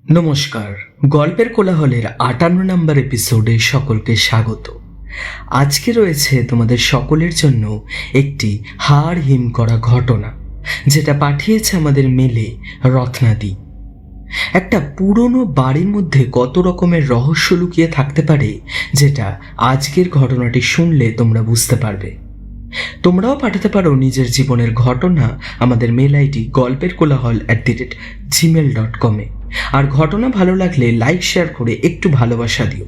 নমস্কার, গল্পের কোলাহলের ৫৮ নম্বর এপিসোডে সকলকে স্বাগত। আজকে রয়েছে তোমাদের সকলের জন্য একটি হাড় হিম করা ঘটনা, যেটা পাঠিয়েছে আমাদের মেলে রত্নাদি। একটা পুরনো বাড়ির মধ্যে কত রকমের রহস্য লুকিয়ে থাকতে পারে, যেটা আজকের ঘটনাটি শুনলে তোমরা বুঝতে পারবে। তোমরাও পাঠাতে পারো নিজের জীবনের ঘটনা আমাদের মেল আইডি গল্পের কোলাহল@gmail.com আর ঘটনা ভালো লাগলে লাইক শেয়ার করে একটু ভালোবাসা দিও।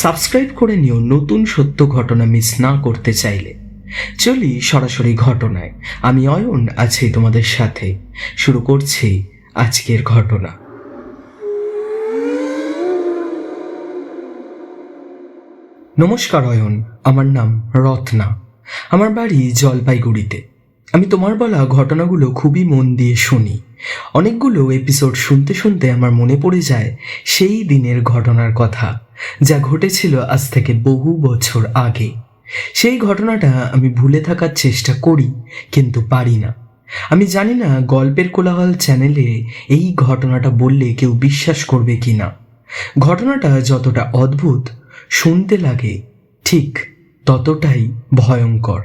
সাবস্ক্রাইব করে নিও নতুন সত্য ঘটনা মিস না করতে চাইলে। চলি সরাসরি ঘটনায়। আমি অয়ন আছি তোমাদের সাথে। শুরু করছি আজকের ঘটনা। নমস্কার অয়ন, আমার নাম রত্না। আমার বাড়ি জলপাইগুড়িতে। আমি তোমার বলা ঘটনাগুলো খুবই মন দিয়ে শুনি। অনেকগুলো এপিসোড শুনতে শুনতে আমার মনে পড়ে যায় সেই দিনের ঘটনার কথা, যা ঘটেছিল আজ থেকে বহু বছর আগে। সেই ঘটনাটা আমি ভুলে থাকার চেষ্টা করি, কিন্তু পারি না। আমি জানি না গল্পের কোলাহল চ্যানেলে এই ঘটনাটা বললে কেউ বিশ্বাস করবে কি না। ঘটনাটা যতটা অদ্ভুত শুনতে লাগে, ঠিক ততটাই ভয়ঙ্কর।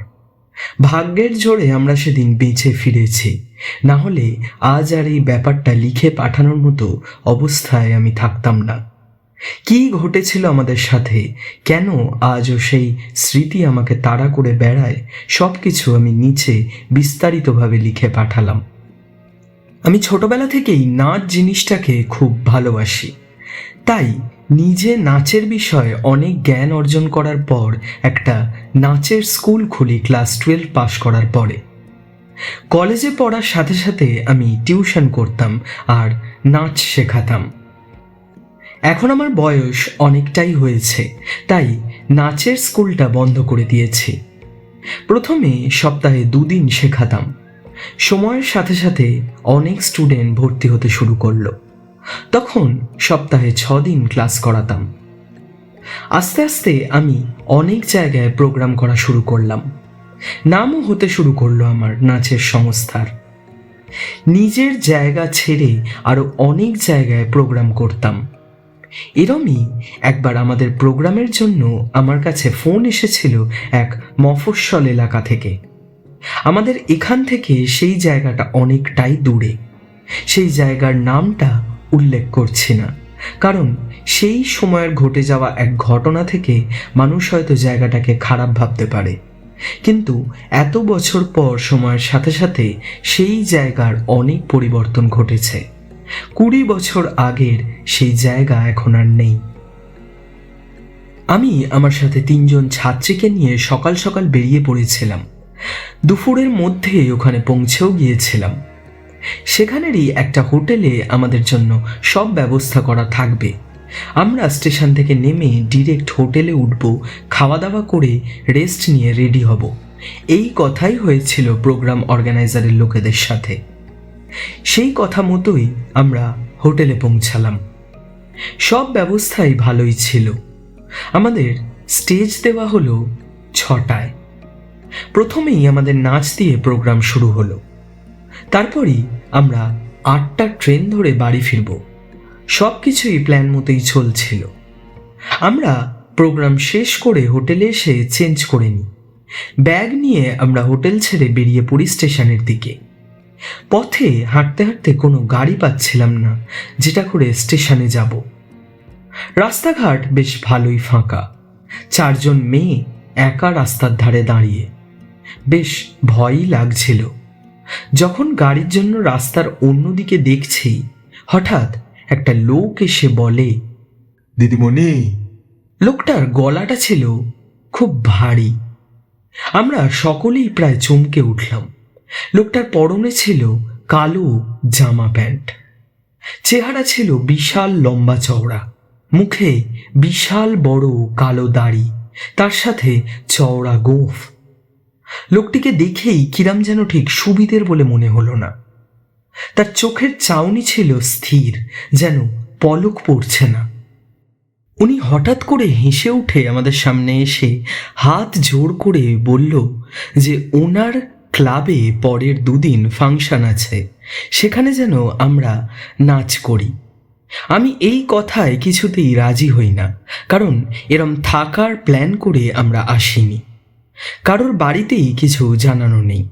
ভাগ্যের জোরে আমরা সেদিন বেঁচে ফিরেছি, না হলে আজ আর এই ব্যাপারটা লিখে পাঠানোর মতো অবস্থায় আমি থাকতাম না। কি ঘটেছিল আমাদের সাথে, কেন আজও সেই স্মৃতি আমাকে তাড়া করে বেড়ায়, সব কিছু আমি নিচে বিস্তারিতভাবে লিখে পাঠালাম। আমি ছোটবেলা থেকেই নাচ জিনিসটাকে খুব ভালোবাসি, তাই নিজে নাচের বিষয়ে অনেক জ্ঞান অর্জন করার পর একটা নাচের স্কুল খুলি ক্লাস 12 পাশ করার পরে। কলেজে পড়ার সাথে সাথে আমি টিউশন করতাম আর নাচ শেখাতাম। এখন আমার বয়স অনেকটাই হয়েছে, তাই নাচের স্কুলটা বন্ধ করে দিয়েছি। প্রথমে সপ্তাহে 2 দিন শেখাতাম। সময়ের সাথে সাথে অনেক স্টুডেন্ট ভর্তি হতে শুরু করলো, তখন সপ্তাহে 6 দিন ক্লাস করাতাম। আস্তে আস্তে আমি অনেক জায়গায় প্রোগ্রাম করা শুরু করলাম। নামও হতে শুরু করলো আমার নাচের সংস্থার। নিজের জায়গা ছেড়ে আরো অনেক জায়গায় প্রোগ্রাম করতাম। এরমই একবার আমাদের প্রোগ্রামের জন্য আমার কাছে ফোন এসেছিল এক মফস্বল এলাকা থেকে। আমাদের এখান থেকে সেই জায়গাটা অনেকটাই দূরে। সেই জায়গার নামটা উল্লেখ করছি না, কারণ সেই সময়ের ঘটে যাওয়া এক ঘটনা থেকে মানুষ হয়তো জায়গাটাকে খারাপ ভাবতে পারে। কিন্তু এত বছর পর সময়ের সাথে সাথে সেই জায়গার অনেক পরিবর্তন ঘটেছে। 20 বছর আগের সেই জায়গা এখন আর নেই। আমি আমার সাথে 3 জন ছাত্রীকে নিয়ে সকাল সকাল বেরিয়ে পড়েছিলাম। দুপুরের মধ্যে ওখানে পৌঁছেও গিয়েছিলাম। সেখানেরই একটা হোটেলে আমাদের জন্য সব ব্যবস্থা করা থাকবে। আমরা স্টেশন থেকে নেমে ডিরেক্ট হোটেলে উঠব, খাওয়া দাওয়া করে রেস্ট নিয়ে রেডি হব। এই কথাই হয়েছিল প্রোগ্রাম অর্গানাইজারের লোকেদের সাথে। সেই কথা মতোই আমরা হোটেলে পৌঁছালাম। সব ব্যবস্থাই ভালোই ছিল। আমাদের স্টেজ দেওয়া হলো 6টায়। প্রথমেই আমাদের নাচ দিয়ে প্রোগ্রাম শুরু হলো। তারপরই আমরা 8টার ট্রেন ধরে বাড়ি ফিরব। সব কিছুই প্ল্যান মতোই চলছিল। আমরা প্রোগ্রাম শেষ করে হোটেলে এসে চেঞ্জ করে নিই। ব্যাগ নিয়ে আমরা হোটেল ছেড়ে বেরিয়ে পড়ি স্টেশনের দিকে। পথে হাঁটতে হাঁটতে কোনো গাড়ি পাচ্ছিলাম না যেটা করে স্টেশনে যাব। রাস্তাঘাট বেশ ভালোই ফাঁকা। 4 জন মেয়ে একা রাস্তার ধারে দাঁড়িয়ে। বেশ ভয়ই লাগছিল। যখন গাড়ির জন্য রাস্তার অন্যদিকে দেখছি, হঠাৎ একটা লোক এসে বলে, দিদিমণি। লোকটার গলাটা ছিল খুব ভারী। আমরা সকলেই প্রায় চমকে উঠলাম। লোকটার পরনে ছিল কালো জামা প্যান্ট। চেহারা ছিল বিশাল লম্বা চওড়া, মুখে বিশাল বড় কালো দাড়ি, তার সাথে চওড়া গোঁফ। লোকটিকে দেখেই কিরাম যেন ঠিক সুবিধের বলে মনে হলো না। তার চোখের চাউনি ছিল স্থির, যেন পলক পড়ছে না। উনি হঠাৎ করে হেসে উঠে আমাদের সামনে এসে হাত জোড় করে বলল যে ওনার ক্লাবে পরের 2 দিন ফাংশন আছে, সেখানে যেন আমরা নাচ করি। আমি এই কথায় কিছুতেই রাজি হই না, কারণ এরম থাকার প্ল্যান করে আমরা আসিনি। কারোর বাড়িতেই কিছু জানানো নেই।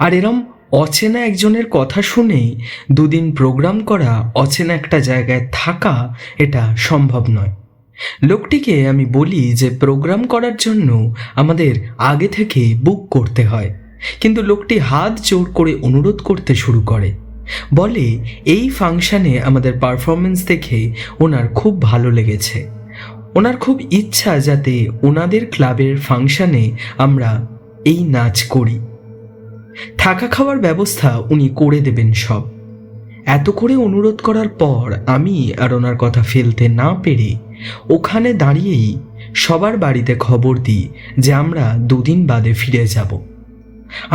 আর এরম অচেনা একজনের কথা শুনেই 2 দিন প্রোগ্রাম করা, অচেনা একটা জায়গায় থাকা, এটা সম্ভব নয়। লোকটিকে আমি বলি যে প্রোগ্রাম করার জন্য আমাদের আগে থেকে বুক করতে হয়, কিন্তু লোকটি হাত জোর করে অনুরোধ করতে শুরু করে। বলে এই ফাংশনে আমাদের পারফরমেন্স দেখে ওনার খুব ভালো লেগেছে, ওনার খুব ইচ্ছা যাতে ওনাদের ক্লাবের ফাংশনে আমরা এই নাচ করি। থাকা খাওয়ার ব্যবস্থা উনি করে দেবেন সব। এত করে অনুরোধ করার পর আমি আর ওনার কথা ফেলতে না পেরে ওখানে দাঁড়িয়েই সবার বাড়িতে খবর দিই যে আমরা 2 দিন বাদে ফিরে যাব।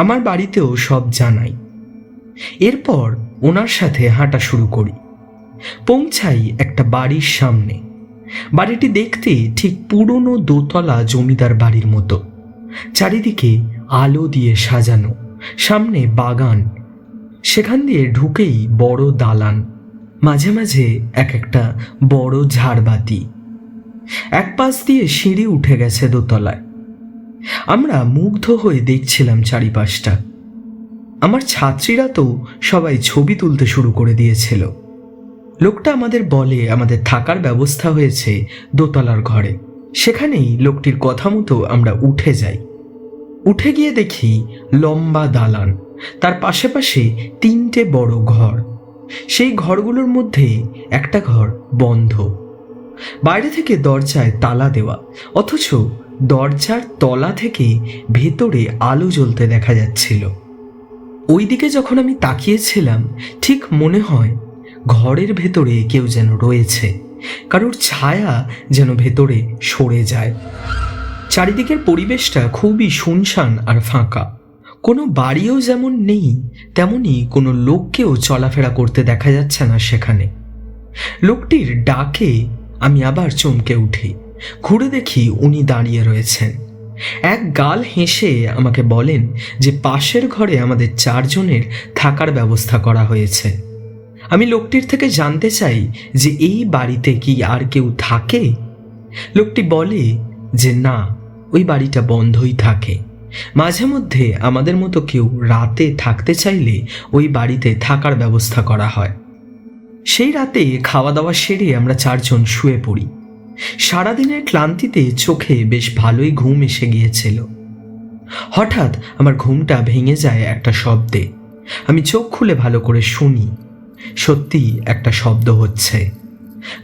আমার বাড়িতেও সব জানাই। এরপর ওনার সাথে হাঁটা শুরু করি। পৌঁছাই একটা বাড়ির সামনে। বাড়িটি দেখতে ঠিক পুরনো দোতলা জমিদার বাড়ির মতো। চারিদিকে আলো দিয়ে সাজানো, সামনে বাগান, সেখান দিয়ে ঢুকেই বড় দালান, মাঝে মাঝে একটা বড় ঝাড়বাতি। এক পাশ দিয়ে সিঁড়ি উঠে গেছে দোতলায়। আমরা মুগ্ধ হয়ে দেখছিলাম চারিপাশটা। আমার ছাত্রীরা তো সবাই ছবি তুলতে শুরু করে দিয়েছিল। লোকটা আমাদের বলে আমাদের থাকার ব্যবস্থা হয়েছে দোতলার ঘরে। সেখানেই লোকটির কথা মতো আমরা উঠে যাই। উঠে গিয়ে দেখি লম্বা দালান, তার পাশে পাশে 3টে বড় ঘর। সেই ঘরগুলোর মধ্যে একটা ঘর বন্ধ। বাইরে থেকে দরজায় তালা দেওয়া, অথচ দরজার তলা থেকে ভেতরে আলো জ্বলতে দেখা যাচ্ছিল। ওই দিকে যখন আমি তাকিয়েছিলাম, ঠিক মনে হয় ঘরের ভেতরে কেউ যেন রয়েছে, কারোর ছায়া যেন ভেতরে সরে যায়। চারিদিকের পরিবেশটা খুবই শুনশান আর ফাঁকা। কোনো বাড়িও যেমন নেই, তেমনি কোনো লোককেও চলাফেরা করতে দেখা যাচ্ছে না সেখানে। লোকটির ডাকে আমি আবার চমকে উঠি। ঘুরে দেখি উনি দাঁড়িয়ে রয়েছেন। এক গাল হেসে আমাকে বলেন যে পাশের ঘরে আমাদের 4 জনের থাকার ব্যবস্থা করা হয়েছে। আমি লোকটির থেকে জানতে চাই যে এই বাড়িতে কি আর কেউ থাকে। লোকটি বলে যে না, ওই বাড়িটা বন্ধই থাকে। মাঝে মধ্যে আমাদের মতো কেউ রাতে থাকতে চাইলে ওই বাড়িতে থাকার ব্যবস্থা করা হয়। সেই রাতে খাওয়া দাওয়া সেরে আমরা 4 জন শুয়ে পড়ি। সারাদিনের ক্লান্তিতে চোখে বেশ ভালোই ঘুম এসে গিয়েছিল। হঠাৎ আমার ঘুমটা ভেঙে যায় একটা শব্দে। আমি চোখ খুলে ভালো করে শুনি, সত্যি একটা শব্দ হচ্ছে।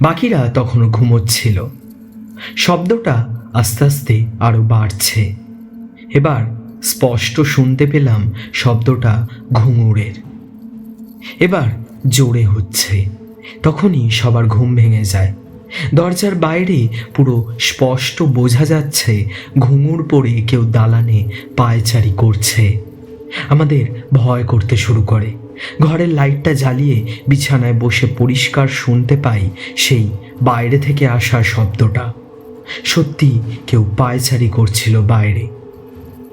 বাকিরা তখনও ঘুমোচ্ছিল। শব্দটা আস্তে আস্তে আরো বাড়ছে। এবার স্পষ্ট শুনতে পেলাম শব্দটা ঘুঙুরের। এবার জোরে হচ্ছে। তখনই সবার ঘুম ভেঙে যায়। দরজার বাইরে পুরো স্পষ্ট বোঝা যাচ্ছে ঘুঙুর পরে কেউ দালানে পায়চারি করছে। আমাদের ভয় করতে শুরু করে। ঘরের লাইটটা জ্বালিয়ে বিছানায় বসে পরিষ্কার শুনতে পাই সেই বাইরে থেকে আসা শব্দটা। সত্যি কেউ পায়চারি করছিল বাইরে,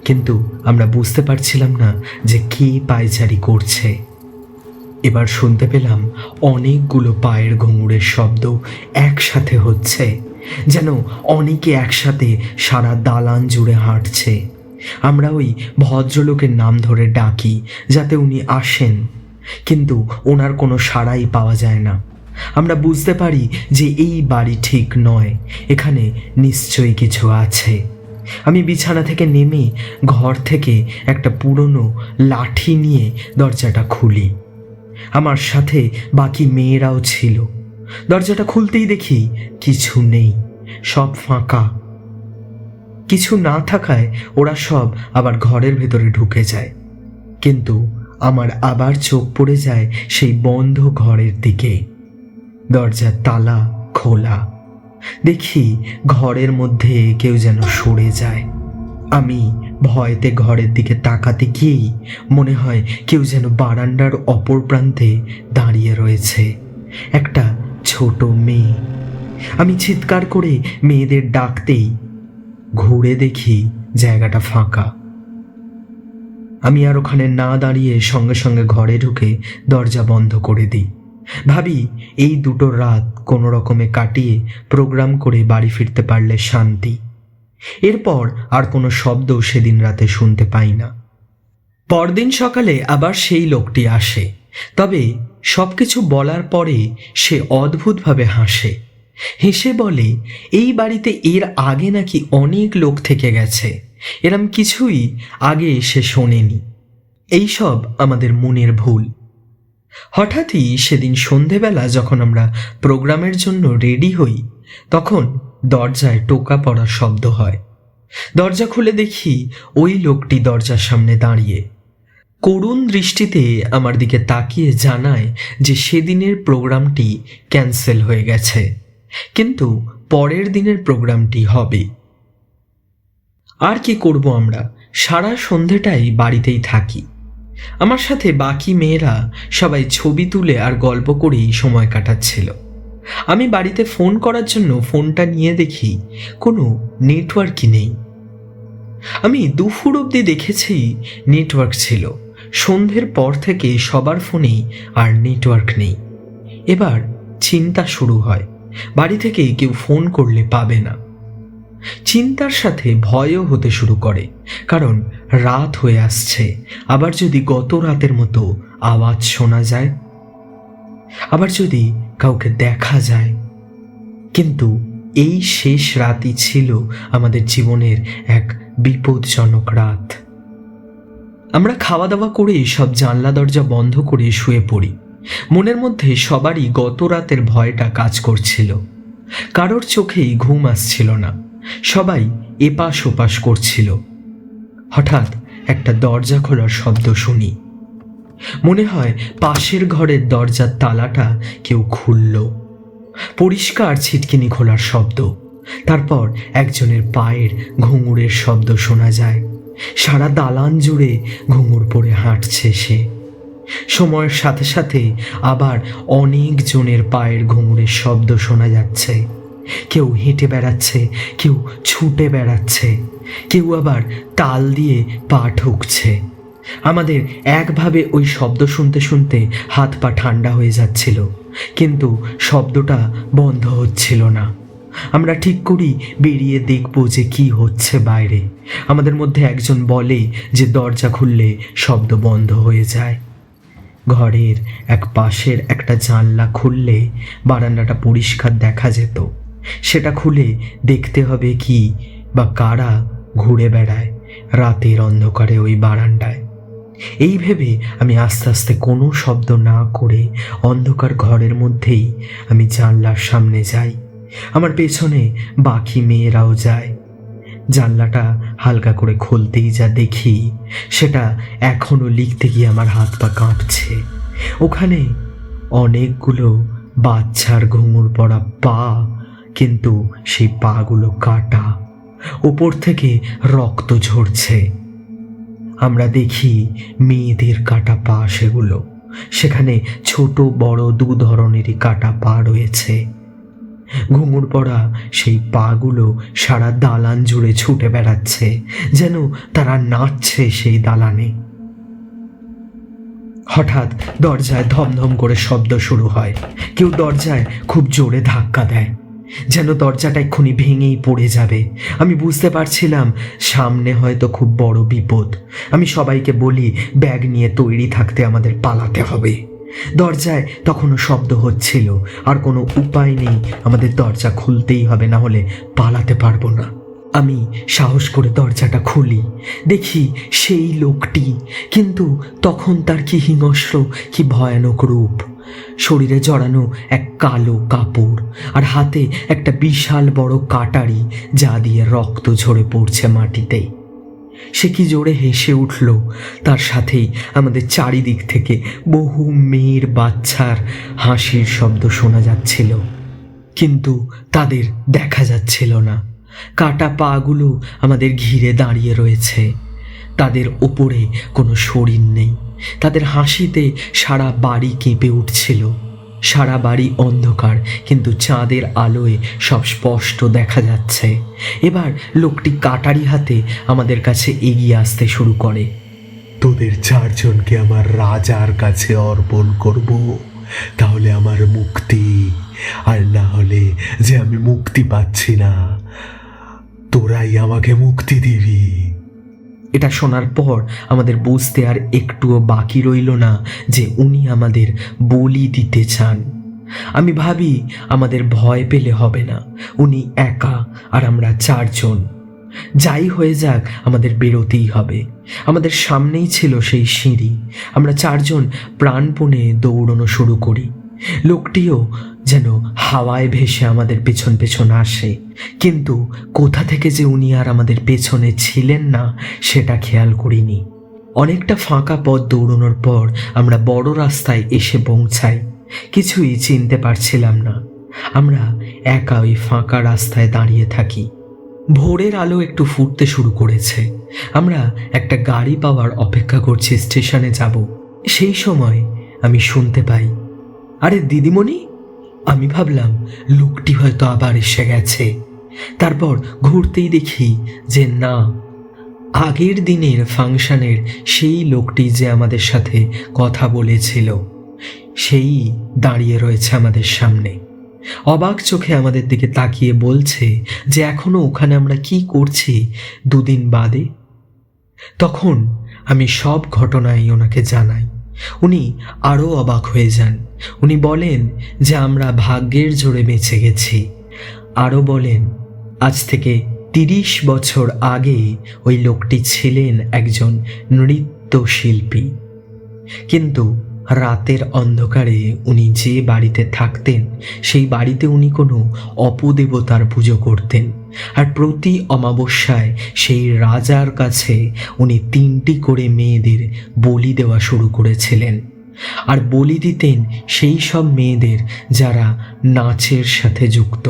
কিন্তু আমরা বুঝতে পারছিলাম না যে কে পায়চারি করছে। এবার শুনতে পেলাম অনেকগুলো পায়ের ঘুঙুরের শব্দ একসাথে হচ্ছে, যেন অনেকে একসাথে সারা দালান জুড়ে হাঁটছে। আমরা ওই ভদ্রলোকের নাম ধরে ডাকি যাতে উনি আসেন, কিন্তু ওনার কোনো সাড়াই পাওয়া যায় না। আমরা বুঝতে পারি যে এই বাড়ি ঠিক নয়, এখানে নিশ্চয়ই কিছু আছে। আমি বিছানা থেকে নেমে ঘর থেকে একটা পুরনো লাঠি নিয়ে দরজাটা খুলি। আমার সাথে বাকি মেয়েরাও ছিল। দরজাটা খুলতেই দেখি কিছু নেই, সব ফাঁকা। কিছু না থাকায় ওরা সব আবার ঘরের ভেতরে ঢুকে যায়, কিন্তু আমার আবার চোখ পড়ে যায় সেই বন্ধ ঘরের দিকে। দরজার তালা খোলা। দেখি ঘরের মধ্যে কেউ যেন সরে যায়। আমি ভয়তে ঘরের দিকে তাকাতে গিয়েই মনে হয় কেউ যেন বারান্দার অপর প্রান্তে দাঁড়িয়ে রয়েছে, একটা ছোট মেয়ে। আমি চিৎকার করে মেয়েদের ডাকতেই ঘুরে দেখি জায়গাটা ফাঁকা। আমি আর ওখানে না দাঁড়িয়ে সঙ্গে সঙ্গে ঘরে ঢুকে দরজা বন্ধ করে দিই। ভাবি এই দুটো রাত কোনো রকমে কাটিয়ে প্রোগ্রাম করে বাড়ি ফিরতে পারলে শান্তি। এরপর আর কোনো শব্দ সেদিন রাতে শুনতে পাই না। পরদিন সকালে আবার সেই লোকটি আসে, তবে সবকিছু বলার পরে সে অদ্ভুতভাবে হাসে। হেসে বলে এই বাড়িতে এর আগে নাকি অনেক লোক থেকে গেছে, এরম কিছুই আগে সে শোনেনি। এইসব আমাদের মনের ভুল। হঠাৎই সেদিন সন্ধেবেলা যখন আমরা প্রোগ্রামের জন্য রেডি হই, তখন দরজায় টোকা পড়ার শব্দ হয়। দরজা খুলে দেখি ওই লোকটি দরজার সামনে দাঁড়িয়ে করুণ দৃষ্টিতে আমার দিকে তাকিয়ে জানায় যে সেদিনের প্রোগ্রামটি ক্যান্সেল হয়ে গেছে, কিন্তু পরের দিনের প্রোগ্রামটি হবে। আর কি করব, আমরা সারা সন্ধেটাই বাড়িতেই থাকি। আমার সাথে বাকি মেয়েরা সবাই ছবি তুলে আর গল্প করেই সময় কাটাচ্ছিল। আমি বাড়িতে ফোন করার জন্য ফোনটা নিয়ে দেখি কোনো নেটওয়ার্কই নেই। আমি দুপুর অবধি দেখেছি নেটওয়ার্ক ছিল, সন্ধ্যের পর থেকে সবার ফোনেই আর নেটওয়ার্ক নেই। এবার চিন্তা শুরু হয়, বাড়ি থেকে কেউ ফোন করলে পাবে না। চিন্তার সাথে ভয়ও হতে শুরু করে, কারণ রাত হয়ে আসছে, আবার যদি গত রাতের মতো আওয়াজ শোনা যায়, আবার যদি কাউকে দেখা যায়। কিন্তু এই শেষ রাতই ছিল আমাদের জীবনের এক বিপজ্জনক রাত। আমরা খাওয়া দাওয়া করে সব জানলা দরজা বন্ধ করে শুয়ে পড়ি। মনের মধ্যে সবারই গত রাতের ভয়টা কাজ করছিল। কারোর চোখেই ঘুম আসছিল না, সবাই এপাশ ওপাশ করছিল। হঠাৎ একটা দরজা খোলার শব্দ শুনি। মনে হয় পাশের ঘরের দরজার তালাটা কেউ খুলল। পরিষ্কার ছিটকিনি খোলার শব্দ, তারপর একজনের পায়ের ঘুঙুরের শব্দ শোনা যায়। সারা দালান জুড়ে ঘুঙুর পরে হাঁটছে সে। সময়ের সাথে সাথে আবার অনেক জনের পায়ের ঘুঙুরের শব্দ শোনা যাচ্ছে। কেউ হেঁটে বেড়াচ্ছে, কেউ ছুটে বেড়াচ্ছে, কেউ আবার তাল দিয়ে পা ঠুকছে। আমাদের একভাবে ওই শব্দ শুনতে শুনতে হাত পা ঠান্ডা হয়ে যাচ্ছিল, কিন্তু শব্দটা বন্ধ হচ্ছিল না। আমরা ঠিক করি বেরিয়ে দেখব যে কি হচ্ছে বাইরে। আমাদের মধ্যে একজন বলে যে দরজা খুললে শব্দ বন্ধ হয়ে যায়। ঘরের এক পাশের একটা জানলা খুললে বারান্দাটা পরিষ্কার দেখা যেত। সেটা খুলে দেখতে হবে কি বা কারা ঘুরে বেড়ায় রাতের অন্ধকারে ওই বারান্দায়। এই ভেবে আমি আস্তে আস্তে কোনো শব্দ না করে অন্ধকার ঘরের মধ্যেই আমি জানলার সামনে যাই। আমার পেছনে বাকি মেয়েরাও যায়। জানলাটা হালকা করে খুলতেই যা দেখি, সেটা এখনো লিখতে গিয়ে আমার হাত পা কাঁপছে। ওখানে অনেকগুলো বাচ্চার ঘুঙুর পড়া পা, কিন্তু সেই পাগুলো কাটা, উপর থেকে রক্ত ঝরছে। আমরা দেখি মেয়েদের কাটা পা সেগুলো, সেখানে ছোট বড় দু ধরনেরই কাটা পা রয়েছে। ঘুঙুর পড়া সেই পাগুলো সারা দালান জুড়ে ছুটে বেড়াচ্ছে, যেন তারা নাচছে সেই দালানে। হঠাৎ দরজায় ধমধম করে শব্দ শুরু হয়। কেউ দরজায় খুব জোরে ধাক্কা দেয়, যেন দরজাটা এক্ষুনি ভেঙেই পড়ে যাবে। আমি বুঝতে পারছিলাম সামনে হয়তো খুব বড় বিপদ। আমি সবাইকে বলি ব্যাগ নিয়ে তৈরি থাকতে, আমাদের পালাতে হবে। দরজায় তখনও শব্দ হচ্ছিল, আর কোনো উপায় নেই, আমাদের দরজা খুলতেই হবে, না হলে পালাতে পারবো না। আমি সাহস করে দরজাটা খুলি, দেখি সেই লোকটি, কিন্তু তখন তার কি হিংস্র, কি ভয়ানক রূপ। শরীরে জড়ানো এক কালো কাপড়, আর হাতে একটা বিশাল বড় কাটারি, যা দিয়ে রক্ত ঝরে পড়ছে মাটিতে। সে কি জোরে হেসে উঠল, তার সাথেই আমাদের চারিদিক থেকে বহু মেয়ের বাচ্চার হাসির শব্দ শোনা যাচ্ছিল, কিন্তু তাদের দেখা যাচ্ছিল না। কাটা পাগুলো আমাদের ঘিরে দাঁড়িয়ে রয়েছে, তাদের ওপরে কোনো শরীর নেই। তাদের হাসিতে সারা বাড়ি কেঁপে উঠছিল। সারা বাড়ি অন্ধকার, কিন্তু চাঁদের আলোয় সব স্পষ্ট দেখা যাচ্ছে। এবার লোকটি কাটারি হাতে আমাদের কাছে এগিয়ে আসতে শুরু করে। তোদের চারজনকে আমার রাজার কাছে অর্পণ করব, তাহলে আমার মুক্তি, আর না হলে যে আমি মুক্তি পাচ্ছি না, তোরাই আমাকে মুক্তি দিবি। এটা শোনার পর আমাদের বুঝতে আর একটুও বাকি রইল না যে উনি আমাদের বলি দিতে চান। আমি ভাবি আমাদের ভয় পেলে হবে না, উনি একা আর আমরা 4 জন। যাই হয়ে যাক আমাদের বেরোতেই হবে। আমাদের সামনেই ছিল সেই সিঁড়ি। আমরা 4 জন প্রাণপণে দৌড়ানো শুরু করি। লোকটিও যেন হাওয়ায় ভেসে আমাদের পেছন পেছন আসে, কিন্তু কোথা থেকে যে উনি আর আমাদের পেছনে ছিলেন না সেটা খেয়াল করিনি। অনেকটা ফাঁকা পথ দৌড়ানোর পর আমরা বড় রাস্তায় এসে পৌঁছাই। কিছুই চিনতে পারছিলাম না। আমরা একা ওই ফাঁকা রাস্তায় দাঁড়িয়ে থাকি। ভোরের আলো একটু ফুটতে শুরু করেছে। আমরা একটা গাড়ি পাওয়ার অপেক্ষা করছি স্টেশনে যাব। সেই সময় আমি শুনতে পাই, আরে দিদিমণি। আমি ভাবলাম লোকটি হয়তো আবার এসে গেছে। তারপর ঘুরতেই দেখি যে না, আগের দিনের ফাংশনের সেই লোকটি যে আমাদের সাথে কথা বলেছিল সেই দাঁড়িয়ে রয়েছে আমাদের সামনে। অবাক চোখে আমাদের দিকে তাকিয়ে বলছে যে এখনো ওখানে আমরা কি করছি 2 দিন বাদে। তখন আমি সব ঘটনাই ওনাকে জানাই। উনি আরও অবাক হয়ে যান। উনি বলেন যে আমরা ভাগ্যের জোরে বেঁচে গেছি। আরও বলেন আজ থেকে 30 বছর আগে ওই লোকটি ছিলেন একজন নৃত্যশিল্পী, কিন্তু রাতের অন্ধকারে উনি যে বাড়িতে থাকতেন সেই বাড়িতে উনি কোনো অপদেবতার পুজো করতেন, আর প্রতি অমাবস্যায় সেই রাজার কাছে উনি 3টি করে মেয়েদের বলি দেওয়া শুরু করেছিলেন। আর বলি দিতেন সেই সব মেয়েদের যারা নাচের সাথে যুক্ত।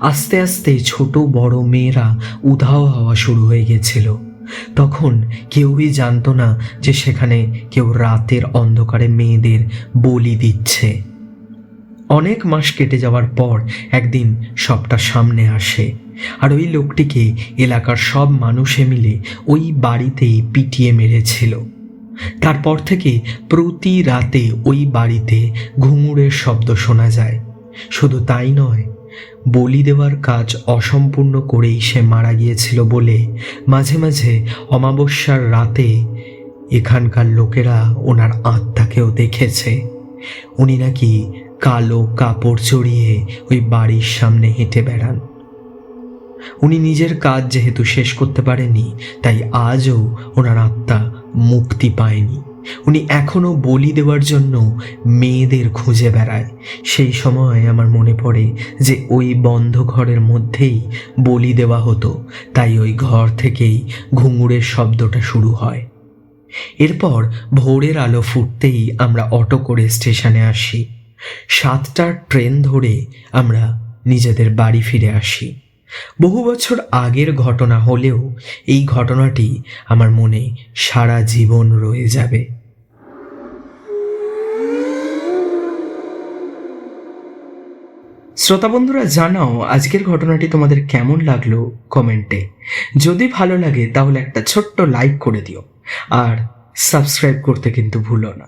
আস্তে আস্তে ছোট বড় মেয়েরা উধাও হওয়া শুরু হয়ে গেছিল। তখন কেউই জানতো না যে সেখানে কেউ রাতের অন্ধকারে মেয়েদের বলি দিচ্ছে। অনেক মাস কেটে যাওয়ার পর একদিন সবটা সামনে আসে, আর ওই লোকটিকে এলাকার সব মানুষে মিলে ওই বাড়িতেই পিটিয়ে মেরেছিল। তারপর থেকে প্রতি রাতে ওই বাড়িতে ঘুঙুরের শব্দ শোনা যায়। শুধু তাই নয়, বলি দেওয়ার কাজ অসম্পূর্ণ করেই সে মারা গিয়েছিল বলে মাঝে মাঝে অমাবস্যার রাতে এখানকার লোকেরা ওনার আত্মাকেও দেখেছে। উনি নাকি কালো কাপড় চড়িয়ে ওই বাড়ির সামনে হেঁটে বেড়ান। উনি নিজের কাজ যেহেতু শেষ করতে পারেনি, তাই আজও ওনার আত্মা মুক্তি পায়নি। উনি এখনো বলি দেওয়ার জন্য মেয়েদের খুঁজে বেড়ায়। সেই সময় আমার মনে পড়ে যে ওই বন্ধ ঘরের মধ্যেই বলি দেওয়া হতো, তাই ওই ঘর থেকেই ঘুঙুরের শব্দটা শুরু হয়। এরপর ভোরের আলো ফুটতেই আমরা অটো করে স্টেশনে আসি। 7টার ট্রেন ধরে আমরা নিজেদের বাড়ি ফিরে আসি। বহু বছর আগের ঘটনা হলেও এই ঘটনাটি আমার মনে সারা জীবন রয়ে যাবে। শ্রোতা বন্ধুরা, জানাও আজকের ঘটনাটি তোমাদের কেমন লাগলো কমেন্টে। যদি ভালো লাগে তাহলে একটা ছোট্ট লাইক করে দিও, আর সাবস্ক্রাইব করতে কিন্তু ভুলো না।